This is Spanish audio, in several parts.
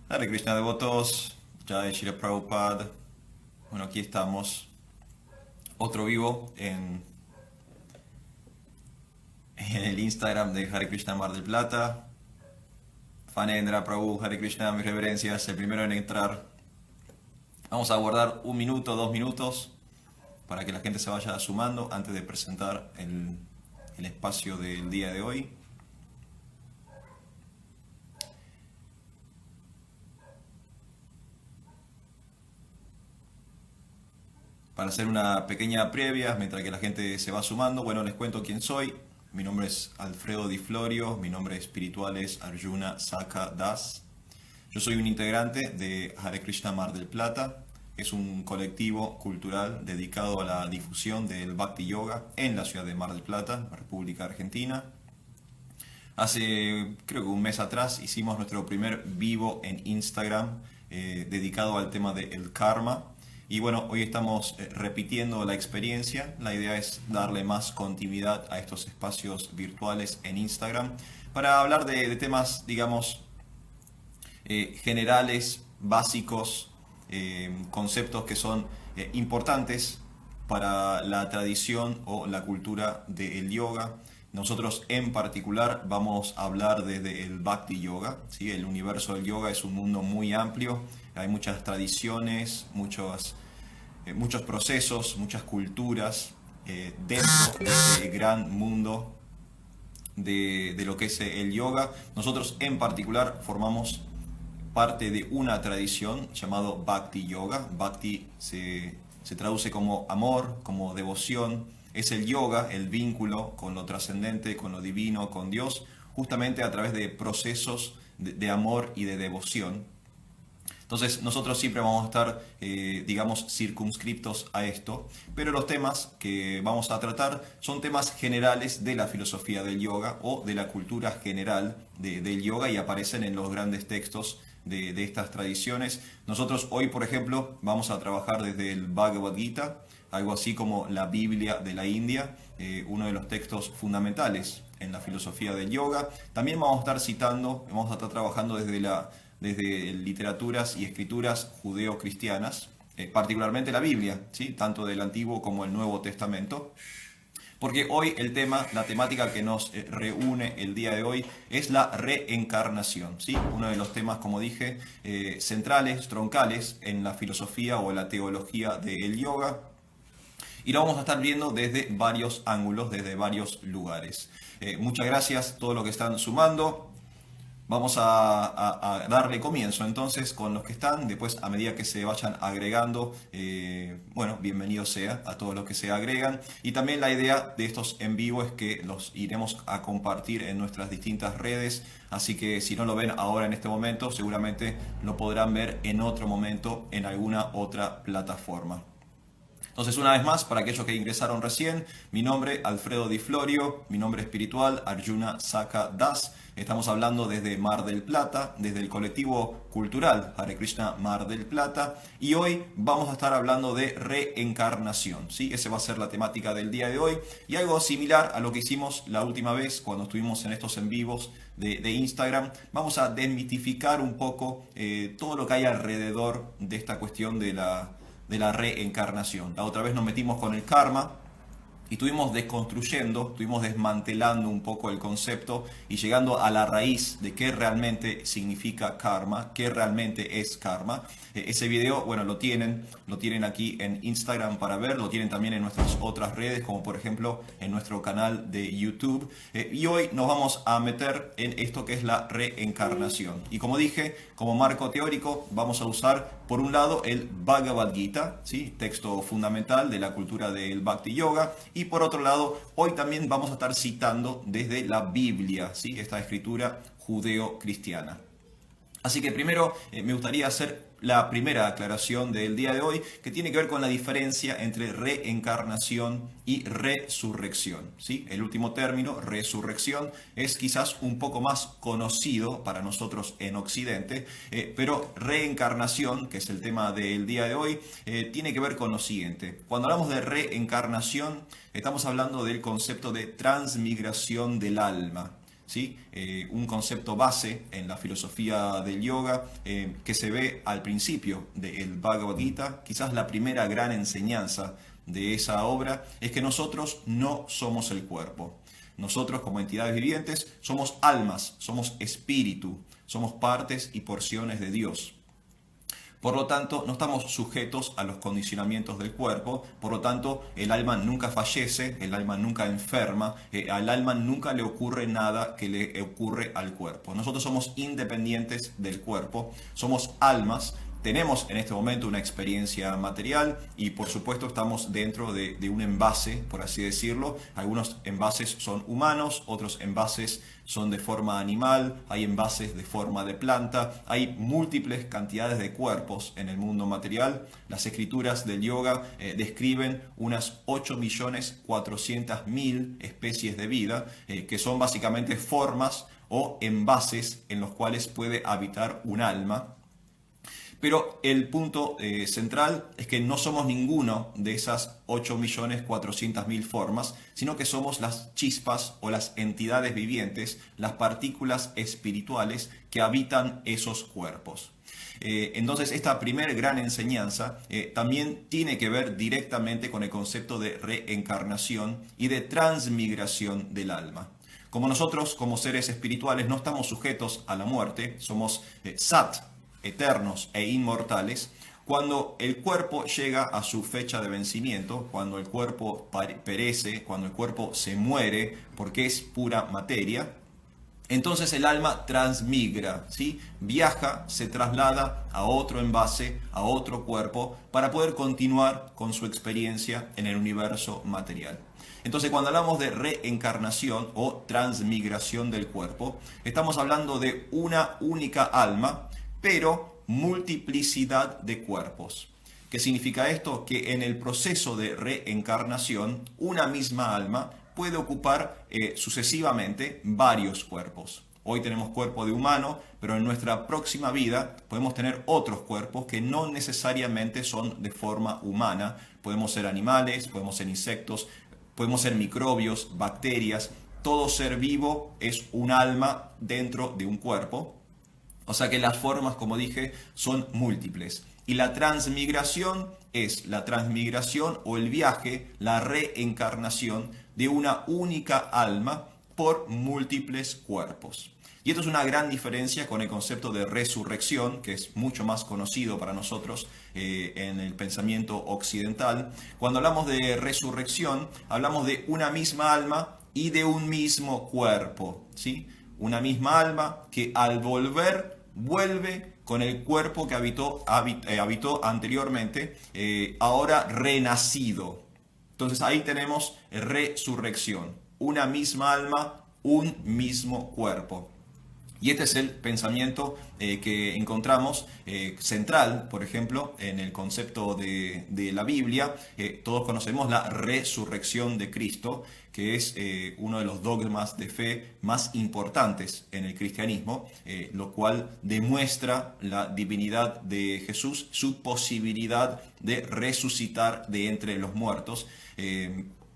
Hare Krishna devotos, Jai Shri Prabhupada. Bueno, aquí estamos, otro vivo en el Instagram de Hare Krishna Mar del Plata. Fanendra, Prabhu, Hare Krishna, mis reverencias, el primero en entrar. Vamos a guardar un minuto, 2 minutos, para que la gente se vaya sumando antes de presentar el espacio del día de hoy. Para hacer una pequeña previa, mientras que la gente se va sumando, bueno, les cuento quién soy. Mi nombre es Alfredo Di Florio, mi nombre espiritual es Arjuna Saka Das. Yo soy un integrante de Hare Krishna Mar del Plata. Es un colectivo cultural dedicado a la difusión del Bhakti Yoga en la ciudad de Mar del Plata, República Argentina. Hace, creo que un mes atrás, hicimos nuestro primer vivo en Instagram dedicado al tema del karma. Y bueno, hoy estamos repitiendo la experiencia. La idea es darle más continuidad a estos espacios virtuales en Instagram para hablar de temas, digamos, generales, básicos, conceptos que son importantes para la tradición o la cultura del yoga. Nosotros en particular vamos a hablar desde el Bhakti Yoga, ¿sí? El universo del yoga es un mundo muy amplio, hay muchas tradiciones, muchos procesos, muchas culturas dentro de este gran mundo de lo que es el yoga. Nosotros en particular formamos parte de una tradición llamado Bhakti Yoga. Bhakti se traduce como amor, como devoción. Es el yoga, el vínculo con lo trascendente, con lo divino, con Dios, justamente a través de procesos de amor y de devoción. Entonces nosotros siempre vamos a estar, digamos, circunscriptos a esto, pero los temas que vamos a tratar son temas generales de la filosofía del yoga o de la cultura general del yoga y aparecen en los grandes textos de estas tradiciones. Nosotros hoy, por ejemplo, vamos a trabajar desde el Bhagavad Gita, algo así como la Biblia de la India, uno de los textos fundamentales en la filosofía del yoga. También vamos a estar citando, vamos a estar trabajando desde literaturas y escrituras judeo-cristianas, particularmente la Biblia, ¿sí? Tanto del Antiguo como el Nuevo Testamento. Porque hoy el tema, la temática que nos reúne el día de hoy es la reencarnación, ¿sí? Uno de los temas, como dije, centrales, troncales en la filosofía o la teología del yoga. Y lo vamos a estar viendo desde varios ángulos, desde varios lugares. Muchas gracias a todos los que están sumando. Vamos a darle comienzo entonces con los que están, después a medida que se vayan agregando, bueno, bienvenido sea a todos los que se agregan. Y también la idea de estos en vivo es que los iremos a compartir en nuestras distintas redes, así que si no lo ven ahora en este momento, seguramente lo podrán ver en otro momento en alguna otra plataforma. Entonces, una vez más, para aquellos que ingresaron recién, mi nombre Alfredo Di Florio, mi nombre espiritual Arjuna Saka Das. Estamos hablando desde Mar del Plata, desde el colectivo cultural Hare Krishna Mar del Plata, y hoy vamos a estar hablando de reencarnación, ¿sí? Esa va a ser la temática del día de hoy, y algo similar a lo que hicimos la última vez cuando estuvimos en estos en vivos de Instagram. Vamos a desmitificar un poco todo lo que hay alrededor de esta cuestión de la reencarnación. La otra vez nos metimos con el karma y estuvimos desconstruyendo, estuvimos desmantelando un poco el concepto y llegando a la raíz de qué realmente significa karma, qué realmente es karma. Ese video, bueno, lo tienen aquí en Instagram para ver, lo tienen también en nuestras otras redes, como por ejemplo en nuestro canal de YouTube. Y hoy nos vamos a meter en esto que es la reencarnación. Y como dije, como marco teórico, vamos a usar por un lado el Bhagavad Gita, ¿sí? Texto fundamental de la cultura del Bhakti Yoga, y por otro lado, hoy también vamos a estar citando desde la Biblia, ¿sí? Esta escritura judeo-cristiana. Así que primero me gustaría hacer la primera aclaración del día de hoy, que tiene que ver con la diferencia entre reencarnación y resurrección, ¿sí? El último término, resurrección, es quizás un poco más conocido para nosotros en Occidente, pero reencarnación, que es el tema del día de hoy, tiene que ver con lo siguiente. Cuando hablamos de reencarnación, estamos hablando del concepto de transmigración del alma. ¿sí? Un concepto base en la filosofía del yoga que se ve al principio del Bhagavad Gita. Quizás la primera gran enseñanza de esa obra es que nosotros no somos el cuerpo. Nosotros como entidades vivientes somos almas, somos espíritu, somos partes y porciones de Dios. Por lo tanto, no estamos sujetos a los condicionamientos del cuerpo, por lo tanto, el alma nunca fallece, el alma nunca enferma, al alma nunca le ocurre nada que le ocurre al cuerpo. Nosotros somos independientes del cuerpo, somos almas. Tenemos en este momento una experiencia material y por supuesto estamos dentro de un envase, por así decirlo. Algunos envases son humanos, otros envases son de forma animal, hay envases de forma de planta, hay múltiples cantidades de cuerpos en el mundo material. Las escrituras del yoga describen unas 8.400.000 especies de vida, que son básicamente formas o envases en los cuales puede habitar un alma. Pero el punto central es que no somos ninguno de esas 8.400.000 formas, sino que somos las chispas o las entidades vivientes, las partículas espirituales que habitan esos cuerpos. Entonces esta primera gran enseñanza también tiene que ver directamente con el concepto de reencarnación y de transmigración del alma. Como nosotros, como seres espirituales, no estamos sujetos a la muerte, somos sat, eternos e inmortales. Cuando el cuerpo llega a su fecha de vencimiento, cuando el cuerpo perece, cuando el cuerpo se muere porque es pura materia, entonces el alma transmigra, ¿sí? Viaja, se traslada a otro envase, a otro cuerpo, para poder continuar con su experiencia en el universo material. Entonces, cuando hablamos de reencarnación o transmigración del cuerpo, estamos hablando de una única alma, pero multiplicidad de cuerpos. ¿Qué significa esto? Que en el proceso de reencarnación, una misma alma puede ocupar sucesivamente varios cuerpos. Hoy tenemos cuerpo de humano, pero en nuestra próxima vida podemos tener otros cuerpos que no necesariamente son de forma humana. Podemos ser animales, podemos ser insectos, podemos ser microbios, bacterias. Todo ser vivo es un alma dentro de un cuerpo. O sea que las formas, como dije, son múltiples. Y la transmigración es la transmigración o el viaje, la reencarnación de una única alma por múltiples cuerpos. Y esto es una gran diferencia con el concepto de resurrección, que es mucho más conocido para nosotros en el pensamiento occidental. Cuando hablamos de resurrección, hablamos de una misma alma y de un mismo cuerpo, ¿sí? Una misma alma que al volver vuelve con el cuerpo que habitó anteriormente, ahora renacido. Entonces ahí tenemos resurrección, una misma alma, un mismo cuerpo. Y este es el pensamiento que encontramos central, por ejemplo, en el concepto de la Biblia. Todos conocemos la resurrección de Cristo, que es uno de los dogmas de fe más importantes en el cristianismo, lo cual demuestra la divinidad de Jesús, su posibilidad de resucitar de entre los muertos.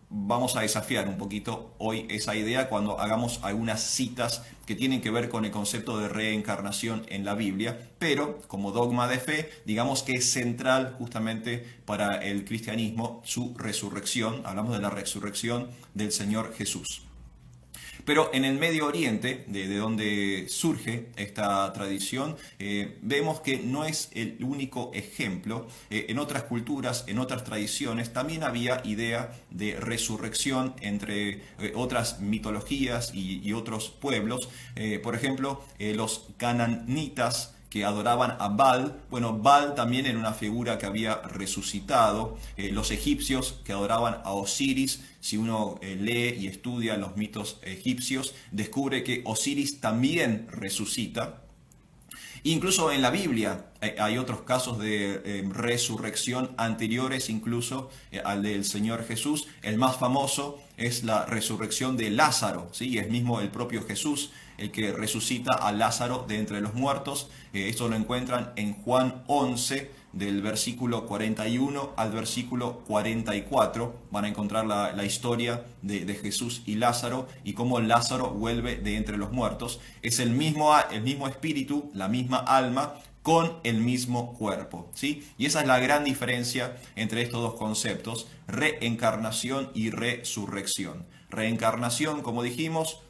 Vamos a desafiar un poquito hoy esa idea cuando hagamos algunas citas que tienen que ver con el concepto de reencarnación en la Biblia, pero como dogma de fe, digamos que es central justamente para el cristianismo su resurrección. Hablamos de la resurrección del Señor Jesús. Pero en el Medio Oriente, de donde surge esta tradición, vemos que no es el único ejemplo. En otras culturas, en otras tradiciones, también había idea de resurrección entre otras mitologías y otros pueblos. Por ejemplo, los cananitas, que adoraban a Baal. Bueno, Baal también era una figura que había resucitado. Los egipcios que adoraban a Osiris, si uno lee y estudia los mitos egipcios, descubre que Osiris también resucita. Incluso en la Biblia hay otros casos de resurrección anteriores incluso al del Señor Jesús. El más famoso es la resurrección de Lázaro, ¿sí? Es mismo el propio Jesús el que resucita a Lázaro de entre los muertos. Esto lo encuentran en Juan 11, del versículo 41 al versículo 44. Van a encontrar la historia de Jesús y Lázaro y cómo Lázaro vuelve de entre los muertos. Es el mismo espíritu, la misma alma, con el mismo cuerpo, ¿sí? Y esa es la gran diferencia entre estos dos conceptos, reencarnación y resurrección. Reencarnación, como dijimos,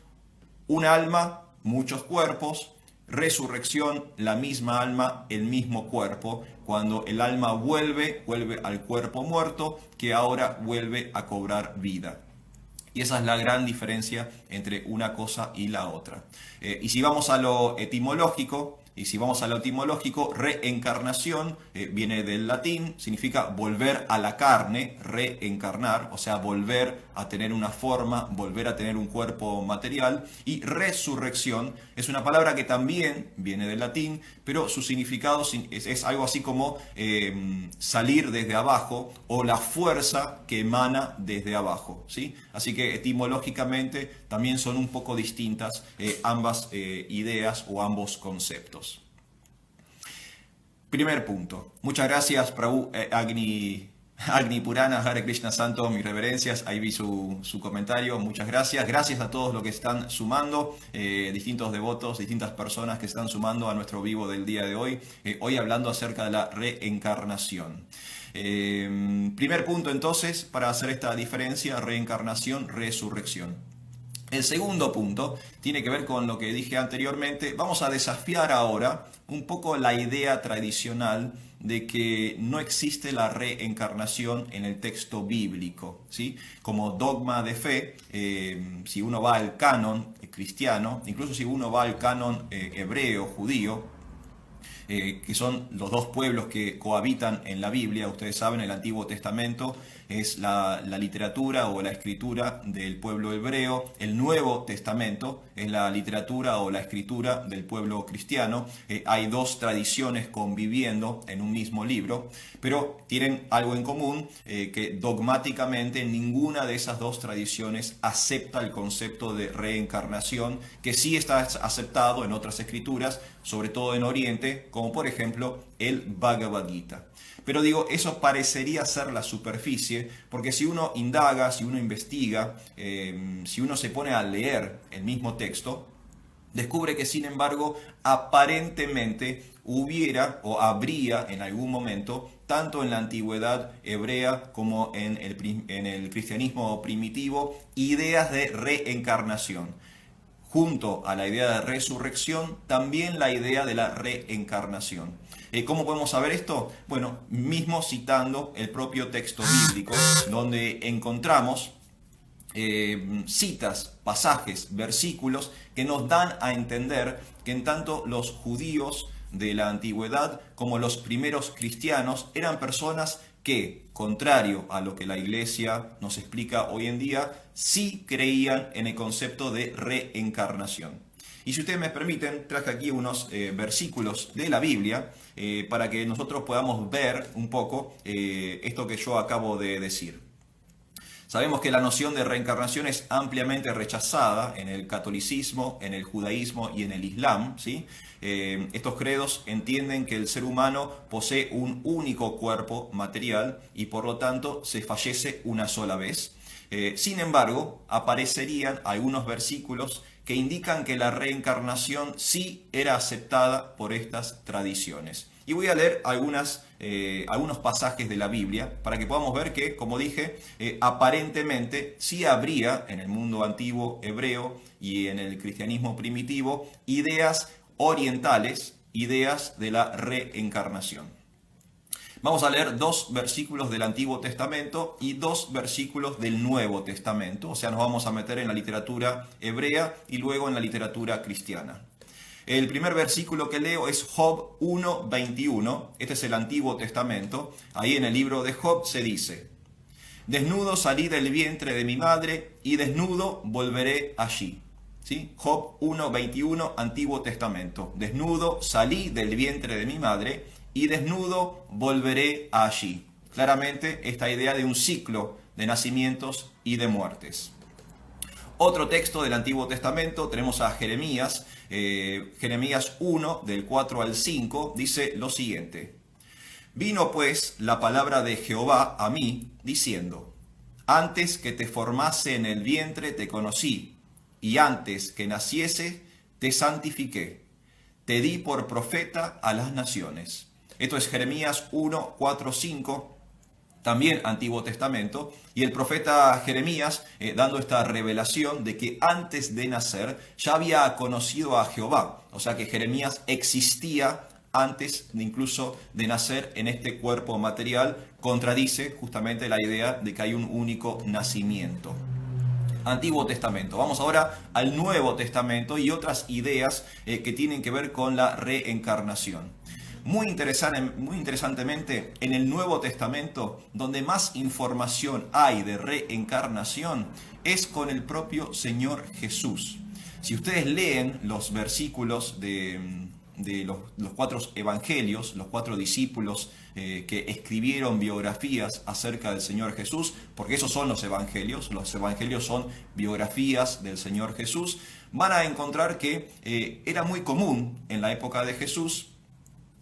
un alma, muchos cuerpos. Resurrección, la misma alma, el mismo cuerpo. Cuando el alma vuelve al cuerpo muerto, que ahora vuelve a cobrar vida. Y esa es la gran diferencia entre una cosa y la otra. Y si vamos a lo etimológico, reencarnación viene del latín, significa volver a la carne, reencarnar, o sea, volver a tener una forma, volver a tener un cuerpo material. Y resurrección es una palabra que también viene del latín, pero su significado es algo así como salir desde abajo o la fuerza que emana desde abajo, ¿sí? Así que etimológicamente también son un poco distintas ambas ideas o ambos conceptos. Primer punto. Muchas gracias, Prabhu Agni Purana, Hare Krishna Santo, mis reverencias. Ahí vi su comentario. Muchas gracias. Gracias a todos los que están sumando, distintos devotos, distintas personas que están sumando a nuestro vivo del día de hoy. Hoy hablando acerca de la reencarnación. Primer punto entonces, para hacer esta diferencia, reencarnación, resurrección. El segundo punto tiene que ver con lo que dije anteriormente. Vamos a desafiar ahora un poco la idea tradicional de que no existe la reencarnación en el texto bíblico, ¿sí? Como dogma de fe, si uno va al canon cristiano, incluso si uno va al canon hebreo, judío, que son los dos pueblos que cohabitan en la Biblia. Ustedes saben, el Antiguo Testamento es la literatura o la escritura del pueblo hebreo. El Nuevo Testamento es la literatura o la escritura del pueblo cristiano. Hay dos tradiciones conviviendo en un mismo libro, pero tienen algo en común, que dogmáticamente ninguna de esas dos tradiciones acepta el concepto de reencarnación, que sí está aceptado en otras escrituras, sobre todo en Oriente, como por ejemplo el Bhagavad Gita. Pero digo, eso parecería ser la superficie, porque si uno indaga, si uno investiga, si uno se pone a leer el mismo texto, descubre que sin embargo aparentemente hubiera o habría en algún momento, tanto en la antigüedad hebrea como en el cristianismo primitivo, ideas de reencarnación. Junto a la idea de resurrección, también la idea de la reencarnación. ¿Cómo podemos saber esto? Bueno, mismo citando el propio texto bíblico, donde encontramos citas, pasajes, versículos que nos dan a entender que en tanto los judíos de la antigüedad como los primeros cristianos eran personas que, contrario a lo que la Iglesia nos explica hoy en día, sí creían en el concepto de reencarnación. Y si ustedes me permiten, traje aquí unos versículos de la Biblia para que nosotros podamos ver un poco esto que yo acabo de decir. Sabemos que la noción de reencarnación es ampliamente rechazada en el catolicismo, en el judaísmo y en el islam, ¿sí? Estos credos entienden que el ser humano posee un único cuerpo material y por lo tanto se fallece una sola vez. Sin embargo, aparecerían algunos versículos que indican que la reencarnación sí era aceptada por estas tradiciones. Y voy a leer algunos pasajes de la Biblia para que podamos ver que, como dije, aparentemente sí habría en el mundo antiguo hebreo y en el cristianismo primitivo ideas orientales, ideas de la reencarnación. Vamos a leer 2 versículos del Antiguo Testamento y 2 versículos del Nuevo Testamento. O sea, nos vamos a meter en la literatura hebrea y luego en la literatura cristiana. El primer versículo que leo es Job 1:21. Este es el Antiguo Testamento. Ahí en el libro de Job se dice: desnudo salí del vientre de mi madre y desnudo volveré allí. ¿Sí? Job 1:21, Antiguo Testamento. Desnudo salí del vientre de mi madre y desnudo volveré allí. Claramente esta idea de un ciclo de nacimientos y de muertes. Otro texto del Antiguo Testamento, tenemos a Jeremías, Jeremías 1, del 4 al 5, dice lo siguiente. Vino pues la palabra de Jehová a mí, diciendo, antes que te formase en el vientre te conocí, y antes que naciese te santifiqué, te di por profeta a las naciones. Esto es Jeremías 1, 4, 5. También Antiguo Testamento, y el profeta Jeremías dando esta revelación de que antes de nacer ya había conocido a Jehová, o sea que Jeremías existía antes de incluso de nacer en este cuerpo material, contradice justamente la idea de que hay un único nacimiento. Antiguo Testamento. Vamos ahora al Nuevo Testamento y otras ideas que tienen que ver con la reencarnación. Muy interesantemente, en el Nuevo Testamento, donde más información hay de reencarnación, es con el propio Señor Jesús. Si ustedes leen los versículos de los cuatro evangelios, los cuatro discípulos que escribieron biografías acerca del Señor Jesús, porque esos son los evangelios son biografías del Señor Jesús, van a encontrar que era muy común en la época de Jesús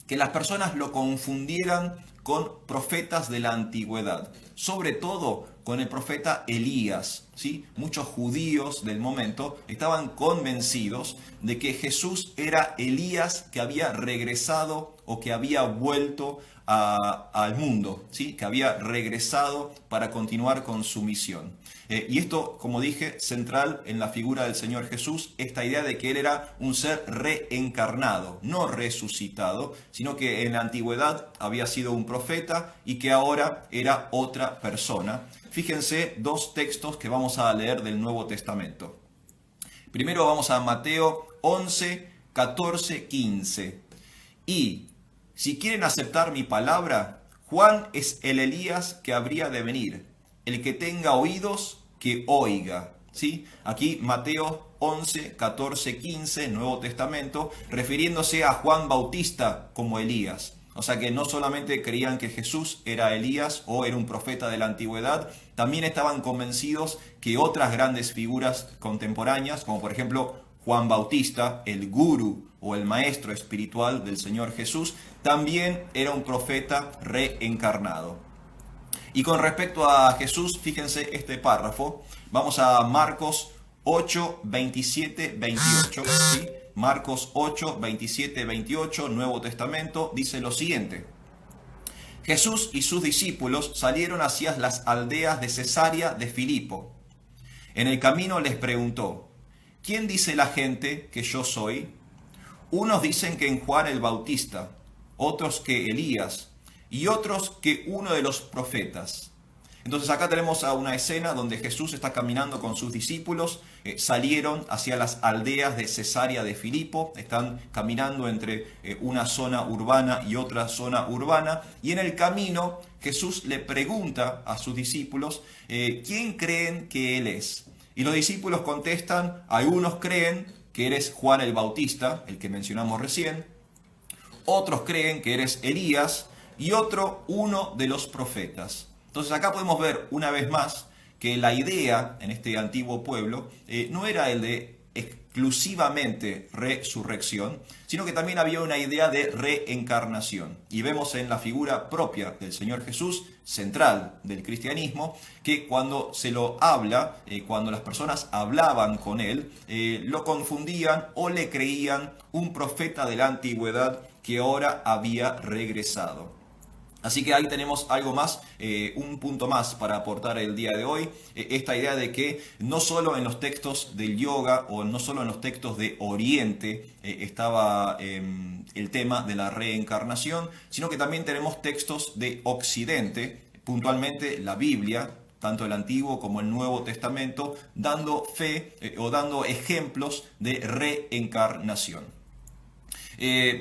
que las personas lo confundieran con profetas de la antigüedad, sobre todo con el profeta Elías, ¿sí? Muchos judíos del momento estaban convencidos de que Jesús era Elías que había regresado o que había vuelto al mundo, ¿sí? Que había regresado para continuar con su misión. Y esto, como dije, central en la figura del Señor Jesús, esta idea de que Él era un ser reencarnado, no resucitado, sino que en la antigüedad había sido un profeta y que ahora era otra persona. Fíjense dos textos que vamos a leer del Nuevo Testamento. Primero vamos a Mateo 11, 14, 15. Y si quieren aceptar mi palabra, Juan es el Elías que habría de venir. El que tenga oídos, que oiga. ¿Sí? Aquí Mateo 11, 14, 15, Nuevo Testamento, refiriéndose a Juan Bautista como Elías. O sea que no solamente creían que Jesús era Elías o era un profeta de la antigüedad, también estaban convencidos que otras grandes figuras contemporáneas, como por ejemplo Juan Bautista, el gurú o el maestro espiritual del Señor Jesús, también era un profeta reencarnado. Y con respecto a Jesús, fíjense este párrafo. Vamos a Marcos 8, 27, 28. ¿Sí? Marcos 8, 27, 28, Nuevo Testamento, dice lo siguiente. Jesús y sus discípulos salieron hacia las aldeas de Cesarea de Filipo. En el camino les preguntó, ¿quién dice la gente que yo soy? Unos dicen que en Juan el Bautista, otros que Elías, y otros que uno de los profetas. Entonces acá tenemos a una escena donde Jesús está caminando con sus discípulos, salieron hacia las aldeas de Cesarea de Filipo, están caminando entre una zona urbana y otra zona urbana, y en el camino Jesús le pregunta a sus discípulos, ¿quién creen que Él es? Y los discípulos contestan, algunos creen que eres Juan el Bautista, el que mencionamos recién, otros creen que eres Elías, y otro, uno de los profetas. Entonces acá podemos ver una vez más que la idea en este antiguo pueblo no era el de exclusivamente resurrección, sino que también había una idea de reencarnación. Y vemos en la figura propia del Señor Jesús, central del cristianismo, que cuando se lo habla, cuando las personas hablaban con él, lo confundían o le creían un profeta de la antigüedad que ahora había regresado. Así que ahí tenemos algo más, un punto más para aportar el día de hoy. Esta idea de que no solo en los textos del yoga o no solo en los textos de Oriente estaba el tema de la reencarnación, sino que también tenemos textos de Occidente, puntualmente la Biblia, tanto el Antiguo como el Nuevo Testamento, dando fe o dando ejemplos de reencarnación.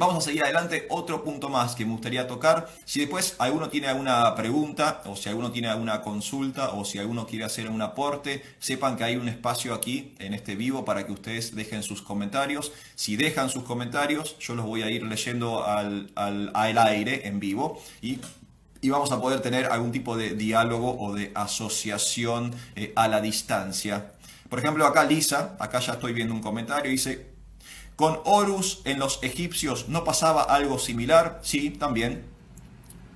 Vamos a seguir adelante. Otro punto más que me gustaría tocar. Si después alguno tiene alguna pregunta o si alguno tiene alguna consulta o si alguno quiere hacer un aporte, sepan que hay un espacio aquí en este vivo para que ustedes dejen sus comentarios. Si dejan sus comentarios, yo los voy a ir leyendo al aire en vivo y vamos a poder tener algún tipo de diálogo o de asociación a la distancia. Por ejemplo, acá Lisa, acá ya estoy viendo un comentario, dice, ¿con Horus en los egipcios no pasaba algo similar? Sí, también.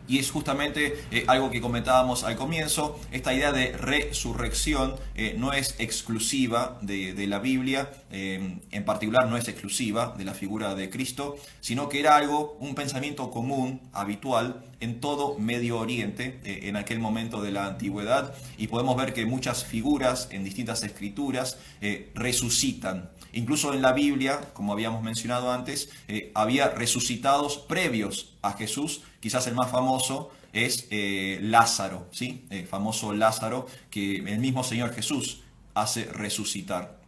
Y es justamente algo que comentábamos al comienzo, esta idea de resurrección no es exclusiva de la Biblia, en particular no es exclusiva de la figura de Cristo, sino que era algo, un pensamiento común, habitual, en todo Medio Oriente, en aquel momento de la antigüedad, y podemos ver que muchas figuras en distintas escrituras resucitan. Incluso en la Biblia, como habíamos mencionado antes, había resucitados previos a Jesús. Quizás el más famoso es Lázaro, ¿sí? El famoso Lázaro que el mismo Señor Jesús hace resucitar.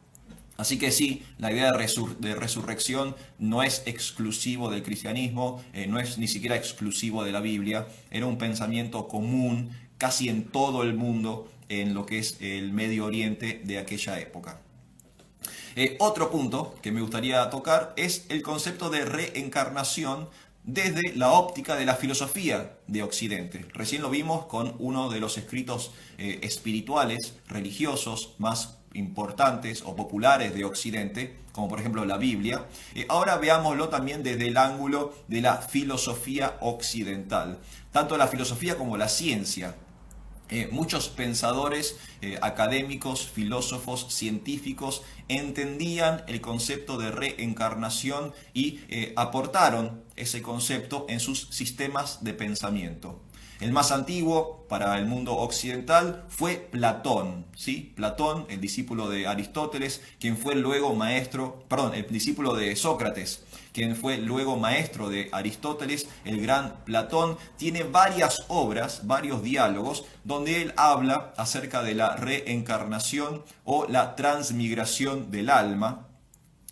Así que sí, la idea de resurrección no es exclusivo del cristianismo, no es ni siquiera exclusivo de la Biblia, era un pensamiento común casi en todo el mundo en lo que es el Medio Oriente de aquella época. Otro punto que me gustaría tocar es el concepto de reencarnación desde la óptica de la filosofía de Occidente. Recién lo vimos con uno de los escritos espirituales, religiosos más importantes o populares de Occidente, como por ejemplo la Biblia. Ahora veámoslo también desde el ángulo de la filosofía occidental, tanto la filosofía como la ciencia. Muchos pensadores académicos, filósofos, científicos entendían el concepto de reencarnación y aportaron ese concepto en sus sistemas de pensamiento. El más antiguo para el mundo occidental fue Platón, ¿sí? Platón, el discípulo de Aristóteles, quien fue luego maestro, perdón, el discípulo de Sócrates, quien fue luego maestro de Aristóteles, el gran Platón, tiene varias obras, varios diálogos, donde él habla acerca de la reencarnación o la transmigración del alma.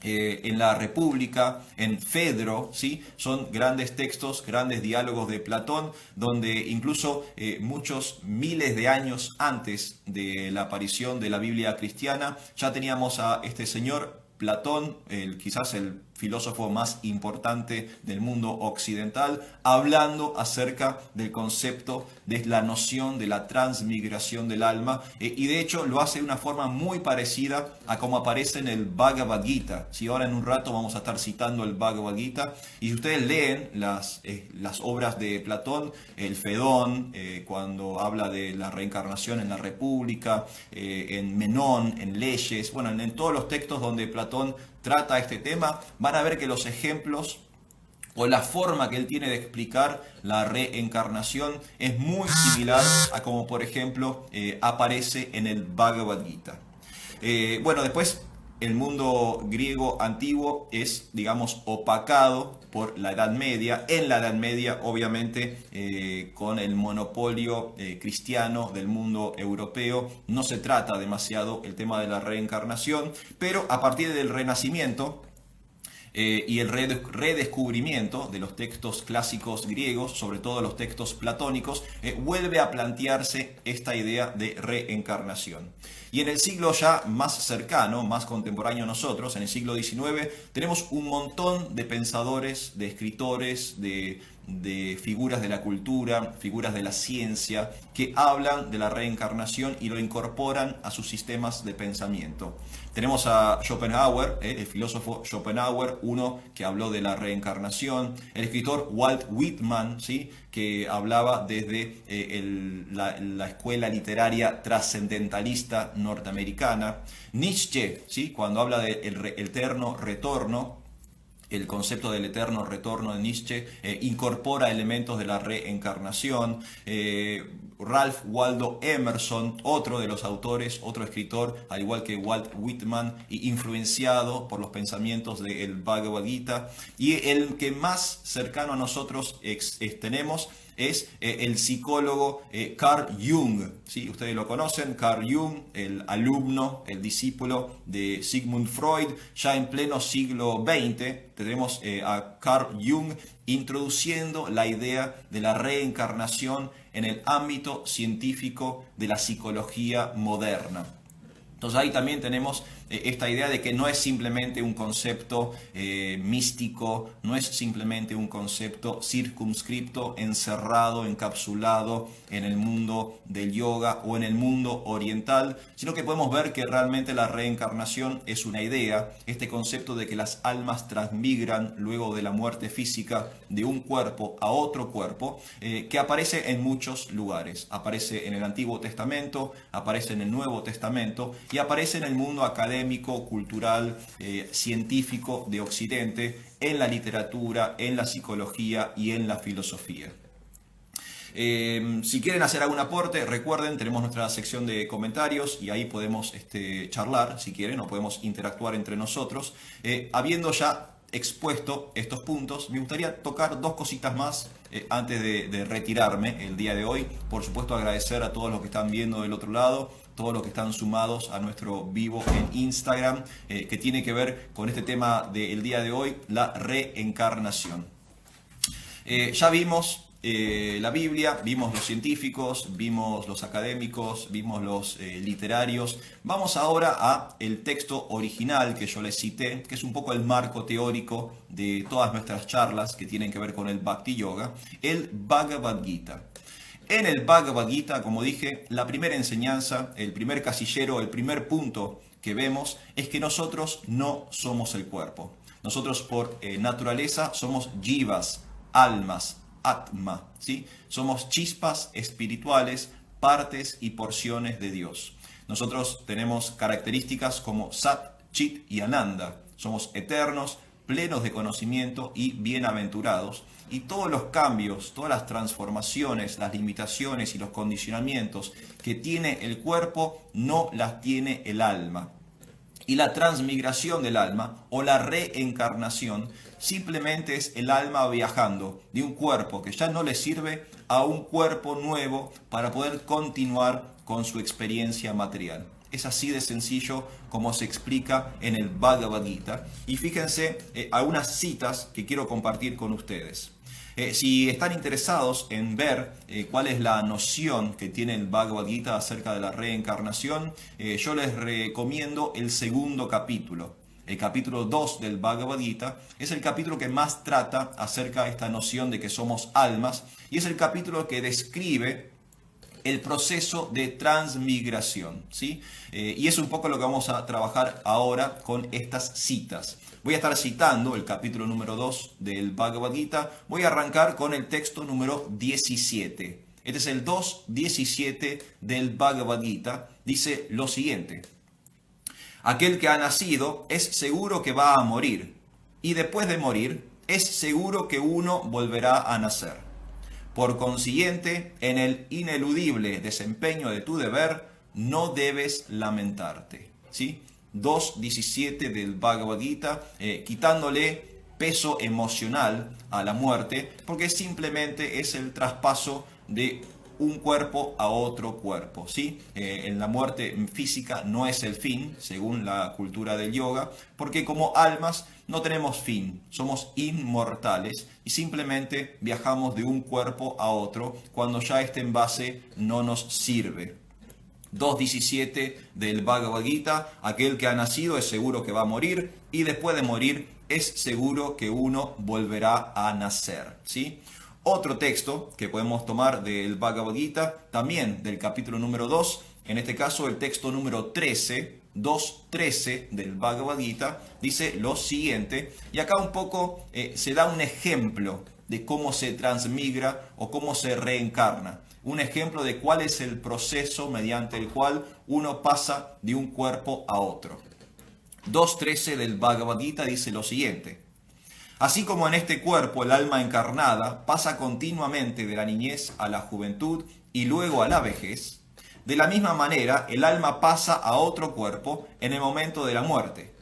En la República, en Fedro, ¿sí? Son grandes textos, grandes diálogos de Platón, donde incluso muchos miles de años antes de la aparición de la Biblia cristiana, ya teníamos a este señor Platón, quizás el filósofo más importante del mundo occidental, hablando acerca del concepto de la noción de la transmigración del alma, y de hecho lo hace de una forma muy parecida a como aparece en el Bhagavad Gita. Si ahora en un rato vamos a estar citando el Bhagavad Gita, y si ustedes leen las obras de Platón, el Fedón, cuando habla de la reencarnación en la República, en Menón, en Leyes, bueno, en todos los textos donde Platón trata este tema, van a ver que los ejemplos o la forma que él tiene de explicar la reencarnación es muy similar a como por ejemplo aparece en el Bhagavad Gita. Bueno, después el mundo griego antiguo es, digamos, opacado por la Edad Media. En la Edad Media, obviamente, con el monopolio cristiano del mundo europeo, no se trata demasiado el tema de la reencarnación, pero a partir del Renacimiento y el redescubrimiento de los textos clásicos griegos, sobre todo los textos platónicos, vuelve a plantearse esta idea de reencarnación. Y en el siglo ya más cercano, más contemporáneo a nosotros, en el siglo XIX, tenemos un montón de pensadores, de escritores, de figuras de la cultura, figuras de la ciencia, que hablan de la reencarnación y lo incorporan a sus sistemas de pensamiento. Tenemos a Schopenhauer, el filósofo Schopenhauer, uno que habló de la reencarnación, el escritor Walt Whitman, ¿sí? Que hablaba desde la escuela literaria trascendentalista norteamericana, Nietzsche, ¿sí? Cuando habla del eterno retorno. El concepto del eterno retorno de Nietzsche incorpora elementos de la reencarnación. Ralph Waldo Emerson, otro de los autores, otro escritor, al igual que Walt Whitman, influenciado por los pensamientos del Bhagavad Gita. Y el que más cercano a nosotros tenemos es el psicólogo Carl Jung. ¿Sí? Ustedes lo conocen, Carl Jung, el alumno, el discípulo de Sigmund Freud. Ya en pleno siglo XX tenemos a Carl Jung introduciendo la idea de la reencarnación en el ámbito científico de la psicología moderna. Entonces ahí también tenemos esta idea de que no es simplemente un concepto místico, no es simplemente un concepto circunscripto, encerrado, encapsulado en el mundo del yoga o en el mundo oriental, sino que podemos ver que realmente la reencarnación es una idea, este concepto de que las almas transmigran luego de la muerte física de un cuerpo a otro cuerpo, que aparece en muchos lugares. Aparece en el Antiguo Testamento, aparece en el Nuevo Testamento y aparece en el mundo académico, cultural, científico de Occidente, en la literatura, en la psicología y en la filosofía. Si quieren hacer algún aporte, recuerden, tenemos nuestra sección de comentarios y ahí podemos charlar, si quieren, o podemos interactuar entre nosotros. Habiendo ya expuesto estos puntos, me gustaría tocar dos cositas más antes de retirarme el día de hoy. Por supuesto, agradecer a todos los que están viendo del otro lado, todos los que están sumados a nuestro vivo en Instagram, que tiene que ver con este tema del día de hoy, la reencarnación. Ya vimos la Biblia, vimos los científicos, vimos los académicos, vimos los literarios. Vamos ahora a el texto original que yo les cité, que es un poco el marco teórico de todas nuestras charlas que tienen que ver con el Bhakti Yoga, el Bhagavad Gita. En el Bhagavad Gita, como dije, la primera enseñanza, el primer casillero, el primer punto que vemos es que nosotros no somos el cuerpo. Nosotros por naturaleza somos jivas, almas, atma, ¿sí? Somos chispas espirituales, partes y porciones de Dios. Nosotros tenemos características como Sat, Chit y Ananda. Somos eternos, plenos de conocimiento y bienaventurados. Y todos los cambios, todas las transformaciones, las limitaciones y los condicionamientos que tiene el cuerpo no las tiene el alma. Y la transmigración del alma o la reencarnación simplemente es el alma viajando de un cuerpo que ya no le sirve a un cuerpo nuevo para poder continuar con su experiencia material. Es así de sencillo como se explica en el Bhagavad Gita. Y fíjense algunas citas que quiero compartir con ustedes. Si están interesados en ver cuál es la noción que tiene el Bhagavad Gita acerca de la reencarnación, yo les recomiendo el segundo capítulo. El capítulo 2 del Bhagavad Gita es el capítulo que más trata acerca de esta noción de que somos almas y es el capítulo que describe el proceso de transmigración, ¿sí? Y es un poco lo que vamos a trabajar ahora con estas citas. Voy a estar citando el capítulo número 2 del Bhagavad Gita. Voy a arrancar con el texto número 17. Este es el 2.17 del Bhagavad Gita. Dice lo siguiente. Aquel que ha nacido es seguro que va a morir. Y después de morir, es seguro que uno volverá a nacer. Por consiguiente, en el ineludible desempeño de tu deber, no debes lamentarte. ¿Sí? 2.17 del Bhagavad Gita, quitándole peso emocional a la muerte, porque simplemente es el traspaso de un cuerpo a otro cuerpo, ¿sí? En la muerte física no es el fin, según la cultura del yoga, porque como almas no tenemos fin, somos inmortales y simplemente viajamos de un cuerpo a otro cuando ya este envase no nos sirve. 2.17 del Bhagavad Gita, aquel que ha nacido es seguro que va a morir y después de morir es seguro que uno volverá a nacer, ¿sí? Otro texto que podemos tomar del Bhagavad Gita, también del capítulo número 2, en este caso el texto número 13, 2.13 del Bhagavad Gita, dice lo siguiente, y acá un poco se da un ejemplo de cómo se transmigra o cómo se reencarna. Un ejemplo de cuál es el proceso mediante el cual uno pasa de un cuerpo a otro. 2.13 del Bhagavad Gita dice lo siguiente. Así como en este cuerpo el alma encarnada pasa continuamente de la niñez a la juventud y luego a la vejez, de la misma manera el alma pasa a otro cuerpo en el momento de la muerte.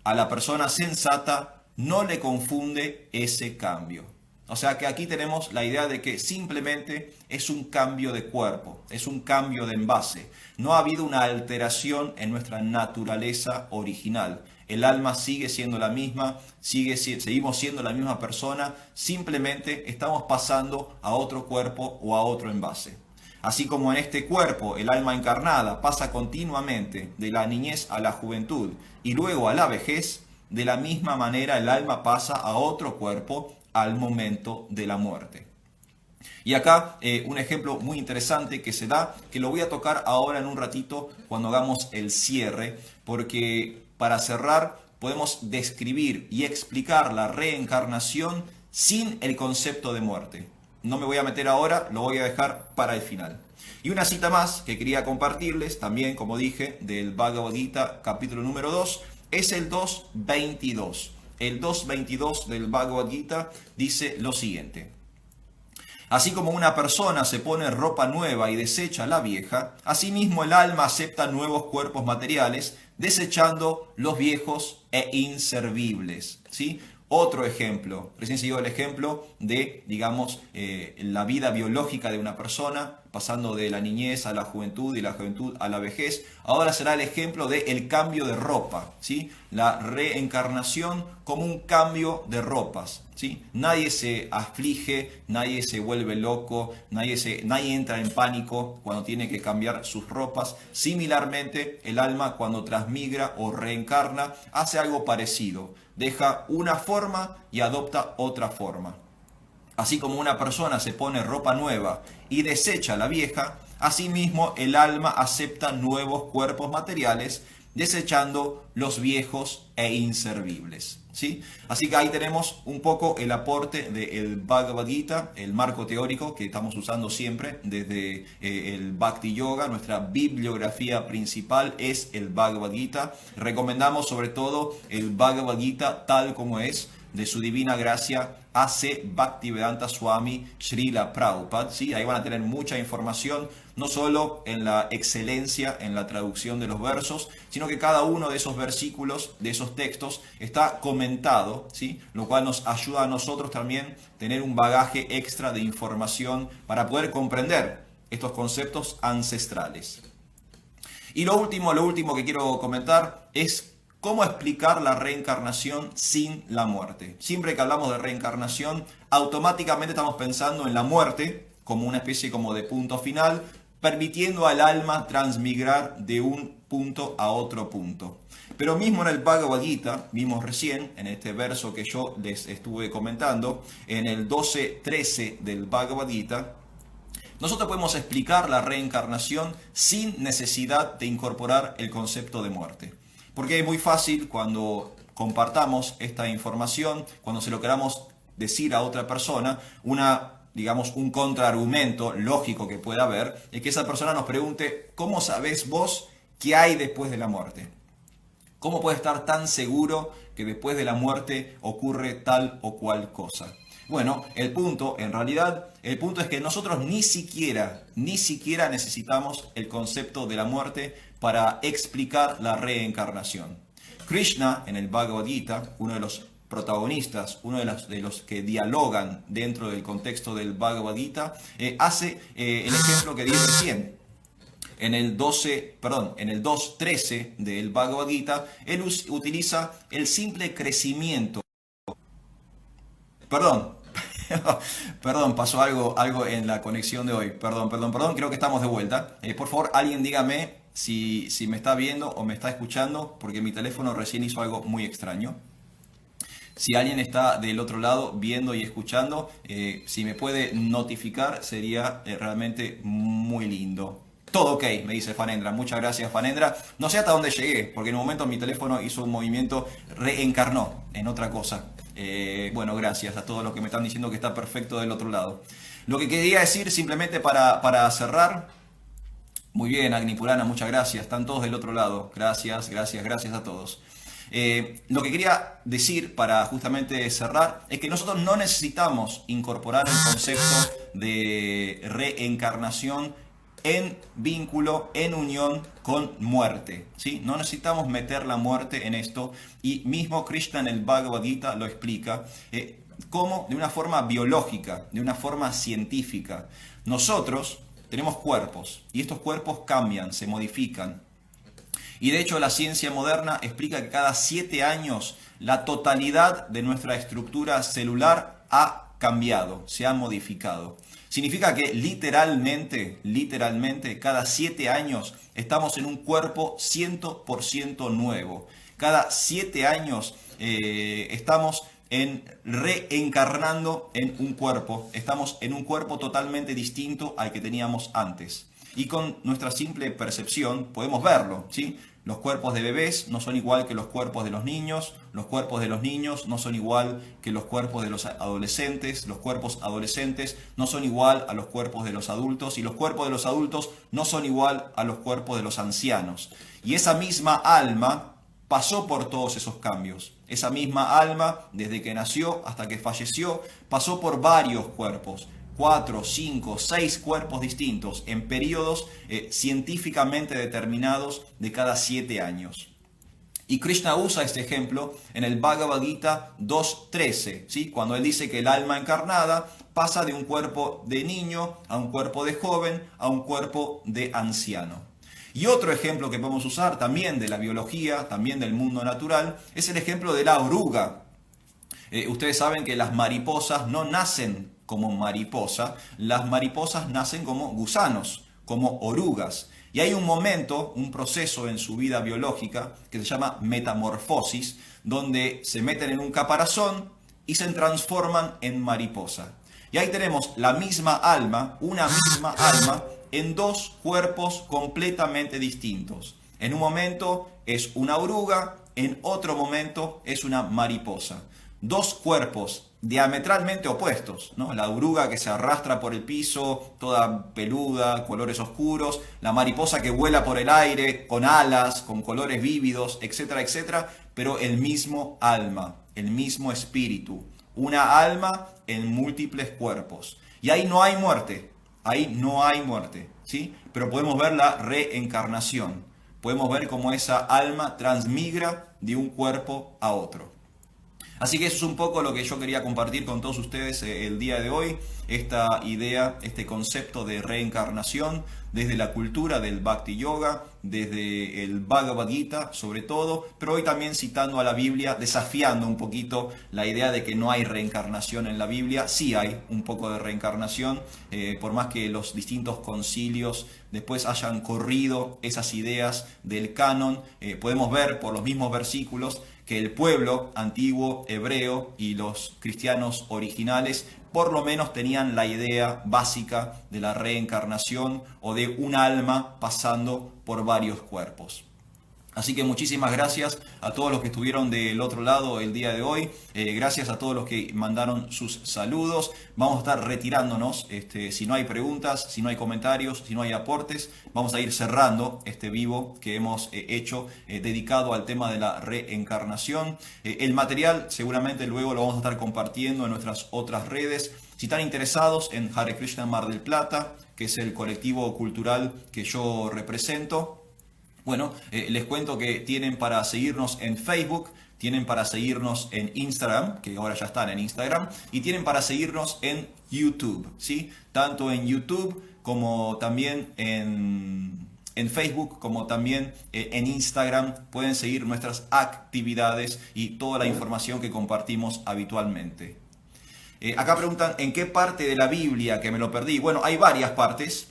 A la persona sensata no le confunde ese cambio. O sea que aquí tenemos la idea de que simplemente es un cambio de cuerpo, es un cambio de envase. No ha habido una alteración en nuestra naturaleza original. El alma sigue siendo la misma, seguimos siendo la misma persona, simplemente estamos pasando a otro cuerpo o a otro envase. Así como en este cuerpo el alma encarnada pasa continuamente de la niñez a la juventud y luego a la vejez, de la misma manera el alma pasa a otro cuerpo al momento de la muerte. Y acá un ejemplo muy interesante que se da, que lo voy a tocar ahora en un ratito cuando hagamos el cierre, porque para cerrar podemos describir y explicar la reencarnación sin el concepto de muerte. No me voy a meter ahora, lo voy a dejar para el final. Y una cita más que quería compartirles, también como dije, del Bhagavad Gita capítulo número 2, es el 2.22. El 2.22 del Bhagavad Gita dice lo siguiente: así como una persona se pone ropa nueva y desecha la vieja, asimismo el alma acepta nuevos cuerpos materiales, desechando los viejos e inservibles. ¿Sí? Otro ejemplo, recién se dio el ejemplo de, digamos, la vida biológica de una persona, pasando de la niñez a la juventud y la juventud a la vejez. Ahora será el ejemplo del cambio de ropa, ¿sí? La reencarnación como un cambio de ropas, ¿sí? Nadie se aflige, nadie se vuelve loco, nadie entra en pánico cuando tiene que cambiar sus ropas. Similarmente, el alma cuando transmigra o reencarna hace algo parecido. Deja una forma y adopta otra forma. Así como una persona se pone ropa nueva y desecha la vieja, asimismo el alma acepta nuevos cuerpos materiales, desechando los viejos e inservibles. ¿Sí? Así que ahí tenemos un poco el aporte del Bhagavad Gita, el marco teórico que estamos usando siempre desde el Bhakti Yoga. Nuestra bibliografía principal es el Bhagavad Gita. Recomendamos sobre todo el Bhagavad Gita tal como es, de su divina gracia A.C. Bhaktivedanta Swami Srila Prabhupada. ¿Sí? Ahí van a tener mucha información, no solo en la excelencia en la traducción de los versos, sino que cada uno de esos versículos, de esos textos, está comentado, ¿sí? Lo cual nos ayuda a nosotros también tener un bagaje extra de información para poder comprender estos conceptos ancestrales. Y lo último que quiero comentar es cómo explicar la reencarnación sin la muerte. Siempre que hablamos de reencarnación, automáticamente estamos pensando en la muerte como una especie como de punto final, permitiendo al alma transmigrar de un punto a otro punto. Pero mismo en el Bhagavad Gita, vimos recién, en este verso que yo les estuve comentando, en el 12.13 del Bhagavad Gita, nosotros podemos explicar la reencarnación sin necesidad de incorporar el concepto de muerte. Porque es muy fácil cuando compartamos esta información, cuando se lo queramos decir a otra persona, un contraargumento lógico que pueda haber, es que esa persona nos pregunte, ¿cómo sabés vos qué hay después de la muerte? ¿Cómo puedes estar tan seguro que después de la muerte ocurre tal o cual cosa? Bueno, el punto es que nosotros ni siquiera necesitamos el concepto de la muerte para explicar la reencarnación. Krishna, en el Bhagavad Gita, uno de los protagonistas, uno de los que dialogan dentro del contexto del Bhagavad Gita, hace el ejemplo que di recién. En el 2.13 del Bhagavad Gita, él utiliza el simple crecimiento. Perdón, pasó algo en la conexión de hoy. Perdón, creo que estamos de vuelta. Por favor, alguien dígame si me está viendo o me está escuchando, porque mi teléfono recién hizo algo muy extraño. Si alguien está del otro lado viendo y escuchando, si me puede notificar, sería realmente muy lindo. Todo ok, me dice Fanendra. Muchas gracias, Fanendra. No sé hasta dónde llegué, porque en un momento mi teléfono hizo un movimiento, reencarnó en otra cosa. Bueno, gracias a todos los que me están diciendo que está perfecto del otro lado. Lo que quería decir simplemente para cerrar. Muy bien, Agni Purana, muchas gracias. Están todos del otro lado. Gracias a todos. Lo que quería decir para justamente cerrar es que nosotros no necesitamos incorporar el concepto de reencarnación en vínculo, en unión con muerte, ¿sí? No necesitamos meter la muerte en esto, y mismo Krishna en el Bhagavad Gita lo explica, como de una forma biológica, de una forma científica. Nosotros tenemos cuerpos y estos cuerpos cambian, se modifican. Y de hecho la ciencia moderna explica que cada 7 años la totalidad de nuestra estructura celular ha cambiado, se ha modificado. Significa que literalmente, cada 7 años estamos en un cuerpo 100% nuevo. Cada 7 años estamos reencarnando en un cuerpo. Estamos en un cuerpo totalmente distinto al que teníamos antes. Y con nuestra simple percepción podemos verlo, ¿sí? Los cuerpos de bebés no son igual que los cuerpos de los niños no son igual que los cuerpos de los adolescentes no son igual a los cuerpos de los adultos, y los cuerpos de los adultos no son igual a los cuerpos de los ancianos. Y esa misma alma pasó por todos esos cambios. Esa misma alma, desde que nació hasta que falleció, pasó por varios cuerpos. 4, 5, 6 cuerpos distintos en periodos científicamente determinados de cada 7 años. Y Krishna usa este ejemplo en el Bhagavad Gita 2.13, ¿sí? Cuando él dice que el alma encarnada pasa de un cuerpo de niño a un cuerpo de joven a un cuerpo de anciano. Y otro ejemplo que podemos usar también de la biología, también del mundo natural, es el ejemplo de la oruga. Ustedes saben que las mariposas no nacen como mariposa, las mariposas nacen como gusanos, como orugas. Y hay un momento, un proceso en su vida biológica que se llama metamorfosis, donde se meten en un caparazón y se transforman en mariposa. Y ahí tenemos la misma alma, una misma alma, en 2 cuerpos completamente distintos. En un momento es una oruga, en otro momento es una mariposa. 2 cuerpos diametralmente opuestos, ¿no? La oruga que se arrastra por el piso, toda peluda, colores oscuros, la mariposa que vuela por el aire, con alas, con colores vívidos, etcétera, etcétera, pero el mismo alma, el mismo espíritu, una alma en múltiples cuerpos. Y ahí no hay muerte, ¿sí? Pero podemos ver la reencarnación, podemos ver cómo esa alma transmigra de un cuerpo a otro. Así que eso es un poco lo que yo quería compartir con todos ustedes el día de hoy, esta idea, este concepto de reencarnación desde la cultura del Bhakti Yoga, desde el Bhagavad Gita sobre todo, pero hoy también citando a la Biblia, desafiando un poquito la idea de que no hay reencarnación en la Biblia. Sí hay un poco de reencarnación, por más que los distintos concilios después hayan corrido esas ideas del canon, podemos ver por los mismos versículos que el pueblo antiguo hebreo y los cristianos originales por lo menos tenían la idea básica de la reencarnación o de un alma pasando por varios cuerpos. Así que muchísimas gracias a todos los que estuvieron del otro lado el día de hoy. Gracias a todos los que mandaron sus saludos. Vamos a estar retirándonos. Si no hay preguntas, si no hay comentarios, si no hay aportes, vamos a ir cerrando este vivo que hemos hecho dedicado al tema de la reencarnación. El material seguramente luego lo vamos a estar compartiendo en nuestras otras redes. Si están interesados en Hare Krishna Mar del Plata, que es el colectivo cultural que yo represento, bueno, les cuento que tienen para seguirnos en Facebook, tienen para seguirnos en Instagram, que ahora ya están en Instagram, y tienen para seguirnos en YouTube, ¿sí? Tanto en YouTube como también en Facebook, como también en Instagram. Pueden seguir nuestras actividades y toda la información que compartimos habitualmente. Acá preguntan, ¿en qué parte de la Biblia que me lo perdí? Bueno, hay varias partes.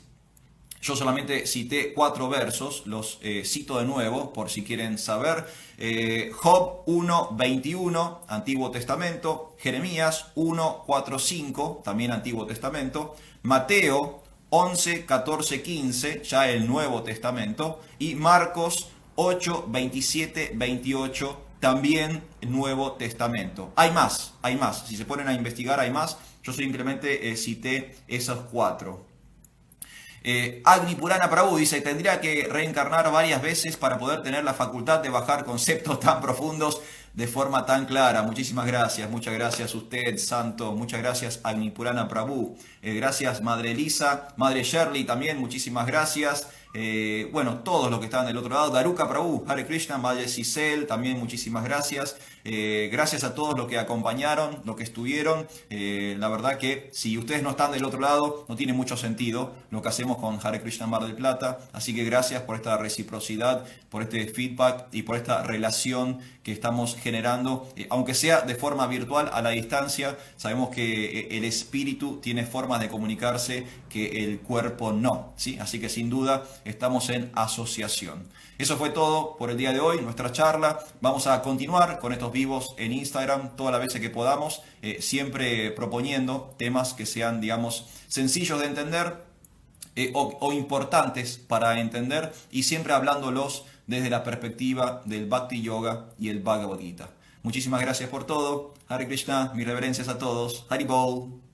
Yo solamente cité 4 versos, los cito de nuevo por si quieren saber. Job 1:21, Antiguo Testamento. Jeremías 1:4-5, también Antiguo Testamento. Mateo 11:14-15, ya el Nuevo Testamento. Y Marcos 8:27-28, también Nuevo Testamento. Hay más. Si se ponen a investigar hay más. Yo simplemente cité esos 4. Agni Purana Prabhu dice, tendría que reencarnar varias veces para poder tener la facultad de bajar conceptos tan profundos de forma tan clara. Muchísimas gracias, muchas gracias usted, santo, muchas gracias Agni Purana Prabhu. Gracias Madre Elisa, Madre Shirley también, muchísimas gracias. bueno, todos los que están del otro lado, Daruka Prabhu, Hare Krishna, Maya Cicel, también muchísimas gracias. Gracias a todos los que acompañaron, los que estuvieron. La verdad que si ustedes no están del otro lado, no tiene mucho sentido lo que hacemos con Hare Krishna Mar del Plata. Así que gracias por esta reciprocidad, por este feedback y por esta relación que estamos generando, aunque sea de forma virtual, a la distancia. Sabemos que el espíritu tiene formas de comunicarse que el cuerpo no, ¿sí? Así que sin duda estamos en asociación. Eso fue todo por el día de hoy, nuestra charla. Vamos a continuar con estos vivos en Instagram todas las veces que podamos, siempre proponiendo temas que sean, digamos, sencillos de entender o importantes para entender, y siempre hablándolos desde la perspectiva del Bhakti Yoga y el Bhagavad Gita. Muchísimas gracias por todo. Hare Krishna, mis reverencias a todos. Hari Bol.